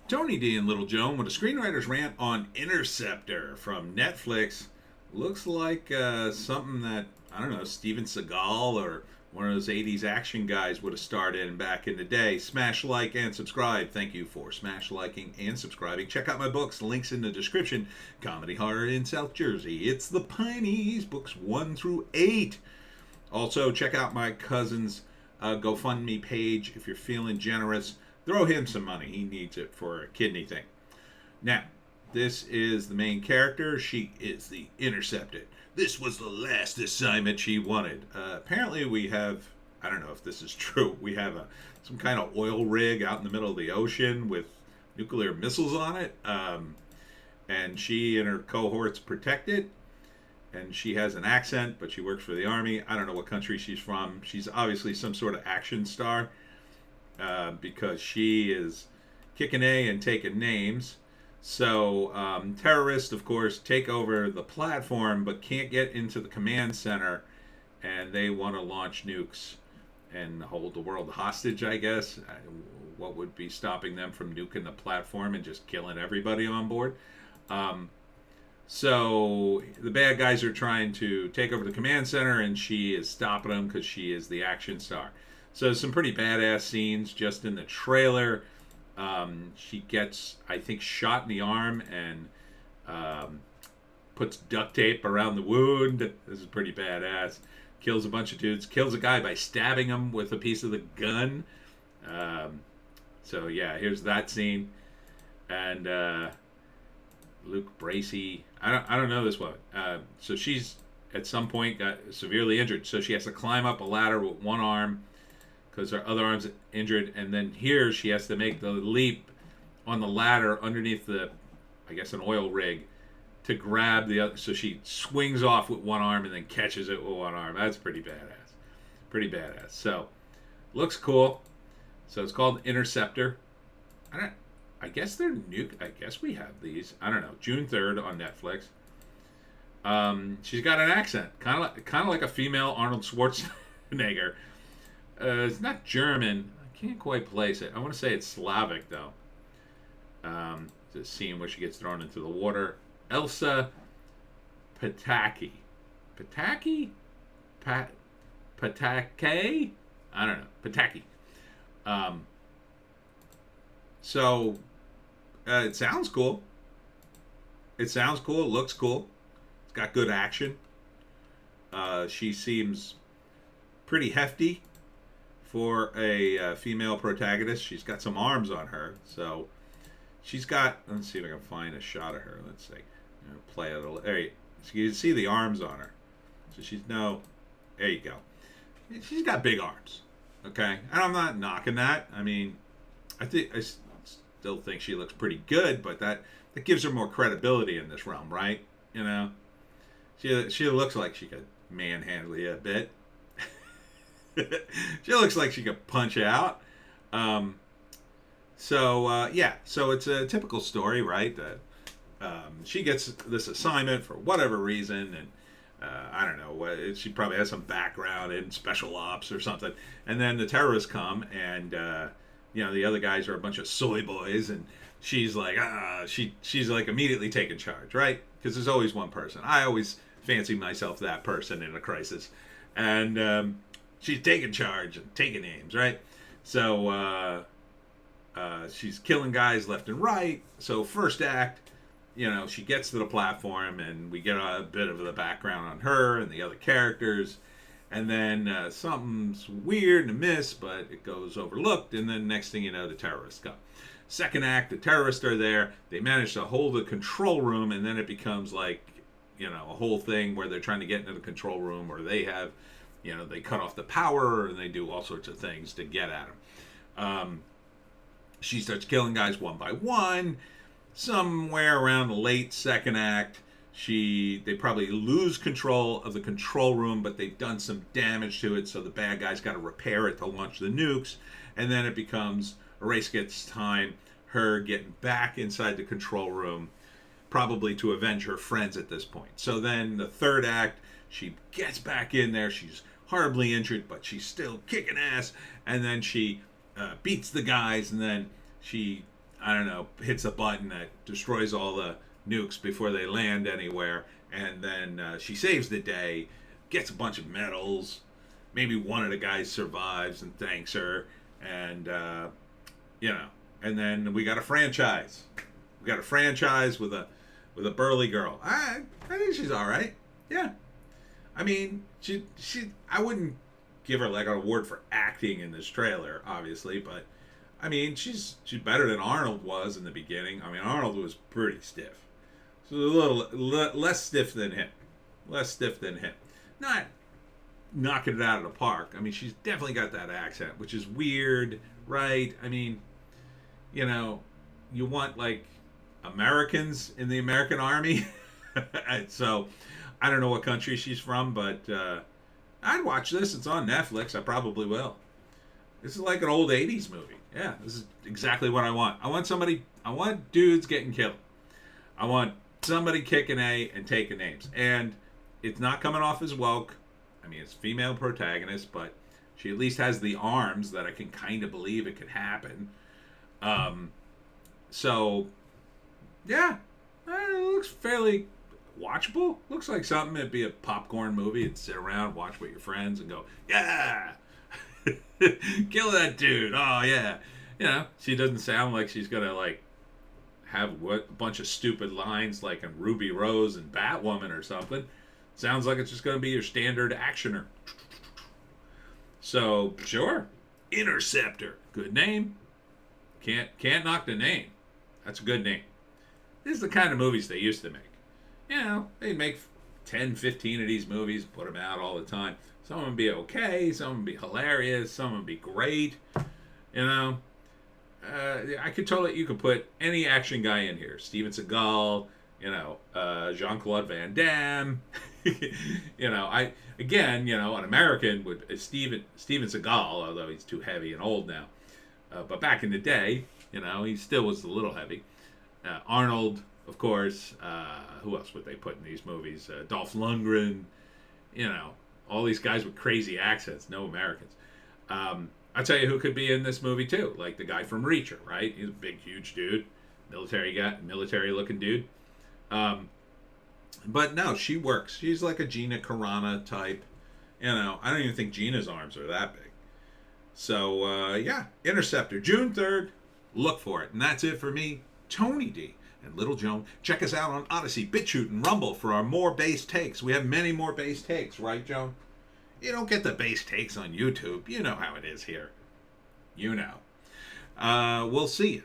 Tony D and Little Joan with a screenwriter's rant on Interceptor from Netflix. Looks like something that, I don't know, Steven Seagal or one of those 80s action guys would have starred in back in the day. Smash like and subscribe. Thank you for smash liking and subscribing. Check out my books, links in the description. Comedy Horror in South Jersey. It's the Pineys, books 1 through 8. Also, check out my cousin's GoFundMe page if you're feeling generous. Throw him some money. He needs it for a kidney thing. Now, this is the main character. She is the Interceptor. This was the last assignment she wanted. Apparently, we have, I don't know if this is true, we have some kind of oil rig out in the middle of the ocean with nuclear missiles on it. And she and her cohorts protect it. And she has an accent, but she works for the army. I don't know what country she's from. She's obviously some sort of action star. Because she is kicking A and taking names. So terrorists, of course, take over the platform but can't get into the command center, and they want to launch nukes and hold the world hostage, I guess. What would be stopping them from nuking the platform and just killing everybody on board? So the bad guys are trying to take over the command center, and she is stopping them because she is the action star. So some pretty badass scenes just in the trailer. She gets, I think, shot in the arm and puts duct tape around the wound. This is pretty badass. Kills a bunch of dudes. Kills a guy by stabbing him with a piece of the gun. So yeah, here's that scene. And Luke Bracey. I don't know this woman. So she's at some point got severely injured. So she has to climb up a ladder with one arm, because her other arm's injured, and then here she has to make the leap on the ladder underneath the, I guess, an oil rig to grab the other. So she swings off with one arm and then catches it with one arm. That's pretty badass. Pretty badass. So, looks cool. So it's called Interceptor. I guess they're new. I guess we have these. I don't know. June 3rd on Netflix. She's got an accent, kind of like a female Arnold Schwarzenegger. It's not German. I can't quite place it. I want to say it's Slavic, though. The scene where she gets thrown into the water. Elsa Pataki. Pataki? Patake? I don't know. Pataki. So, it sounds cool. It sounds cool. It looks cool. It's got good action. She seems pretty hefty for a female protagonist. She's got some arms on her, so she's got, let's see if I can find a shot of her. Let's see, play it a little. There you can see the arms on her. So she's there you go. She's got big arms, okay? And I'm not knocking that. I mean, I still think she looks pretty good, but that gives her more credibility in this realm, right? You know, she looks like she could manhandle you a bit. She looks like she could punch out. So it's a typical story, right? That she gets this assignment for whatever reason, and I don't know, she probably has some background in special ops or something. And then the terrorists come, and the other guys are a bunch of soy boys, and she's like, she's like immediately taking charge, right? Because there's always one person. I always fancy myself that person in a crisis, and she's taking charge and taking names, right? So she's killing guys left and right. So first act, she gets to the platform, and we get a bit of the background on her and the other characters. And then something's weird and amiss, but it goes overlooked. And then next thing you know, the terrorists come. Second act, the terrorists are there. They manage to hold the control room, and then it becomes like, a whole thing where they're trying to get into the control room, or they have, they cut off the power, and they do all sorts of things to get at them. She starts killing guys one by one. Somewhere around the late second act, they probably lose control of the control room, but they've done some damage to it, so the bad guys got to repair it to launch the nukes. And then it becomes a race against time, her getting back inside the control room, probably to avenge her friends at this point. So then the third act, she gets back in there. She's horribly injured, but she's still kicking ass. And then she beats the guys, and then she I don't know, hits a button that destroys all the nukes before they land anywhere, and then she saves the day, gets a bunch of medals. Maybe one of the guys survives and thanks her, and and then we got a franchise. We got a franchise with a burly girl. I think she's all right. Yeah, I mean, she I wouldn't give her like an award for acting in this trailer, obviously, but I mean, she's better than Arnold was in the beginning. I mean, Arnold was pretty stiff. So a little less stiff than him. Less stiff than him. Not knocking it out of the park. I mean, she's definitely got that accent, which is weird, right? I mean, you want like Americans in the American Army. So I don't know what country she's from, but I'd watch this. It's on Netflix. I probably will. This is like an old 80s movie. Yeah, this is exactly what I want. I want dudes getting killed. I want somebody kicking A and taking names. And it's not coming off as woke. I mean, it's female protagonist, but she at least has the arms that I can kind of believe it could happen. So, yeah, it looks fairly watchable. Looks like something that'd be a popcorn movie. You'd sit around, watch with your friends, and go, yeah, kill that dude. Oh, yeah. She doesn't sound like she's going to, like, have a bunch of stupid lines like in Ruby Rose and Batwoman or something. Sounds like it's just going to be your standard actioner. So, sure. Interceptor. Good name. Can't knock the name. That's a good name. This is the kind of movies they used to make. They'd make 10, 15 of these movies, put them out all the time. Some of them would be okay, some of them would be hilarious, some of them would be great. I could totally, you could put any action guy in here. Steven Seagal, Jean-Claude Van Damme. An American would, Steven Seagal, although he's too heavy and old now. But back in the day, he still was a little heavy. Arnold, of course. Who else would they put in these movies? Dolph Lundgren. All these guys with crazy accents. No Americans. I'll tell you who could be in this movie too. Like the guy from Reacher, right? He's a big, huge dude. Military-looking dude. But no, she works. She's like a Gina Carano type. I don't even think Gina's arms are that big. So, Interceptor, June 3rd. Look for it. And that's it for me, Tony D. And Little Joan. Check us out on Odysee, Bitchute, and Rumble for our more base takes. We have many more base takes, right, Joan? You don't get the base takes on YouTube. You know how it is here. We'll see you.